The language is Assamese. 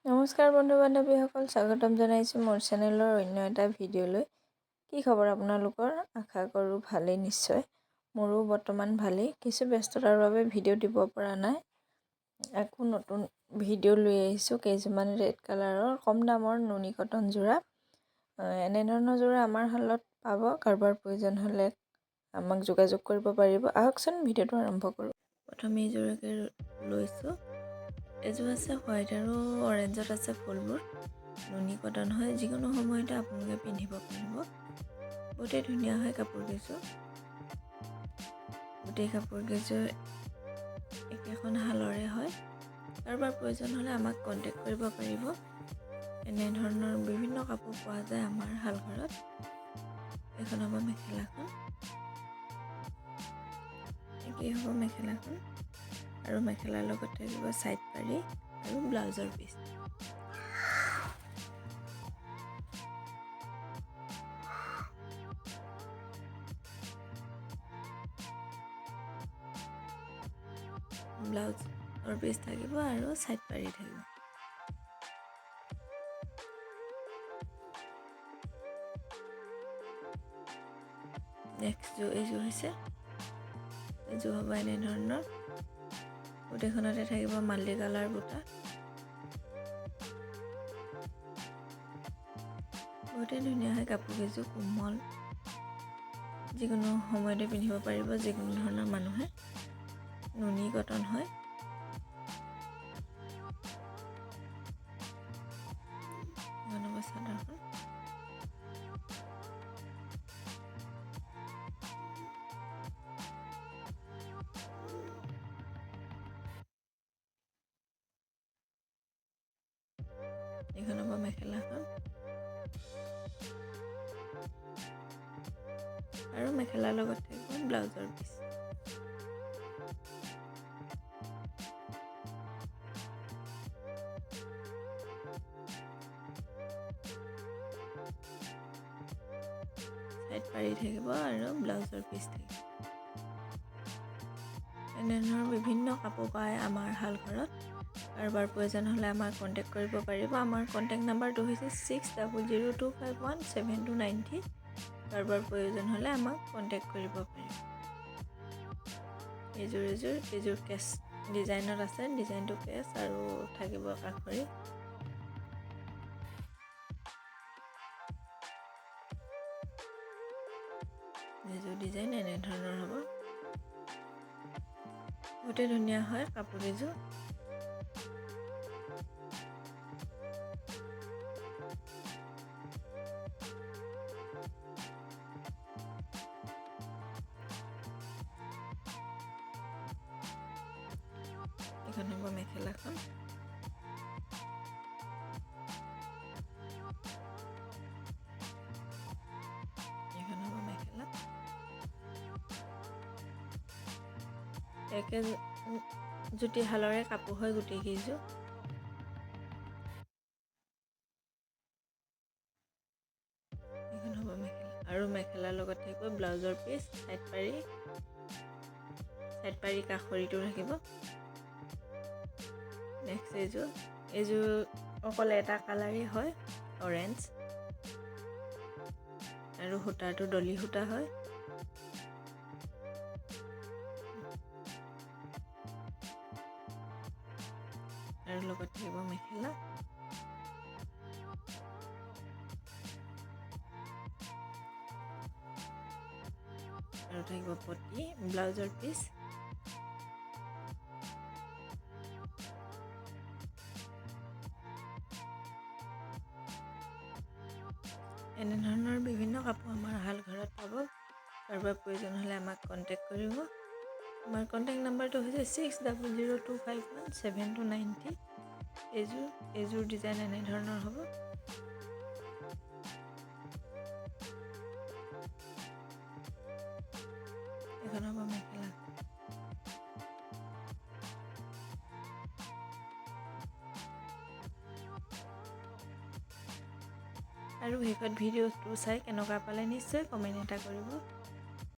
নমস্কাৰ বন্ধু বান্ধৱীসকল, স্বাগতম জনাইছোঁ মোৰ চেনেলৰ অন্য এটা ভিডিঅ'লৈ। কি খবৰ আপোনালোকৰ? আশা কৰোঁ ভালেই নিশ্চয়। মোৰো বৰ্তমান ভালেই। কিছু ব্যস্ততাৰ বাবে ভিডিঅ' দিব পৰা নাই। আকৌ নতুন ভিডিঅ' লৈ আহিছোঁ। কেইযোৰমান ৰেড কালাৰৰ কম দামৰ নুনি কটন যোৰা। এনেধৰণৰ যোৰা আমাৰ শালত পাব। কাৰোবাৰ প্ৰয়োজন হ'লে আমাক যোগাযোগ কৰিব পাৰিব। আহকচোন ভিডিঅ'টো আৰম্ভ কৰোঁ। প্ৰথমে এই যোৰাকে লৈছোঁ। এযোৰ আছে হোৱাইট আৰু অৰেঞ্জত আছে ফুলবোৰ। নুনি কটন হয়, যিকোনো সময়তে আপোনালোকে পিন্ধিব পাৰিব। বহুতেই ধুনীয়া হয় কাপোৰকেইযোৰ। গোটেই কাপোৰকেইযোৰ একেখন শালৰে হয়। কাৰোবাৰ প্ৰয়োজন হ'লে আমাক কণ্টেক্ট কৰিব পাৰিব। এনেধৰণৰ বিভিন্ন কাপোৰ পোৱা যায় আমাৰ শালঘৰত। এখন হ'ব মেখেলাখন, একেই হ'ব মেখেলাখন, আৰু মেখেলাৰ লগত থাকিব ছাইড পাৰি আৰু ব্লাউজৰ পিচ। ব্লাউজৰ পিচ থাকিব আৰু ছাইড পাৰি থাকিব। নেক্সট এইযোৰ হৈছে, এইযোৰ হ'ব এনেধৰণৰ। গোটেইখনতে থাকিব মাল্টি কালাৰ বুটা। বহুতেই ধুনীয়া হয় কাপোৰকেইযোৰ, কোমল, যিকোনো সময়তে পিন্ধিব পাৰিব যিকোনো ধৰণৰ মানুহে। নুনি কটন হয়। চাদৰখন এইখন হ'ব মেখেলাখন, আৰু মেখেলাৰ লগত থাকিব ব্লাউজৰ পিচ। ছাইড পাৰি থাকিব আৰু ব্লাউজৰ পিচ থাকিব। এনেধৰণৰ বিভিন্ন কাপোৰ পায় আমাৰ শালঘৰত। কাৰোবাৰ প্ৰয়োজন হ'লে আমাক কণ্টেক্ট কৰিব পাৰিব। আমাৰ কণ্টেক্ট নাম্বাৰটো হৈছে 6002517293। কাৰোবাৰ প্ৰয়োজন হ'লে আমাক কণ্টেক্ট কৰিব পাৰিব। এইযোৰ কেছ ডিজাইনত আছে। ডিজাইনটো কেছ আৰু থাকিব কাষৰি। এইযোৰ ডিজাইন এনেধৰণৰ হ'ব। বহুতেই ধুনীয়া হয় কাপোৰকেইযোৰ। এইখন হ'ব মেখেলাখন, এইখন হ'ব মেখেলা। একে জুতি শালৰে কাপোৰ হয় গোটেইকেইযোৰ। এইখন হ'ব মেখেলা, আৰু মেখেলাৰ লগত থাকিব ব্লাউজৰ পিচ, ছাইড পাৰি কাষৰিটো থাকিব। নেক্সট এইযোৰ অকল এটা কালাৰেই হয়, অৰেঞ্জ, আৰু সূতাটো ডলি সূতা হয়। আৰু লগত থাকিব মেখেলা। আৰু থাকিব পটি, ব্লাউজৰ পিচ। এনেধৰণৰ বিভিন্ন কাপোৰ আমাৰ শালঘৰত পাব। কাৰোবাৰ প্ৰয়োজন হ'লে আমাক কণ্টেক্ট কৰিব। আমাৰ কণ্টেক্ট নাম্বাৰটো হৈছে 6002517293। এইযোৰ ডিজাইন এনেধৰণৰ হ'ব। এখন হ'ব মেখেলা। আৰু শেষত ভিডিঅ'টো চাই কেনেকুৱা পালে নিশ্চয় কমেণ্ট এটা কৰিব।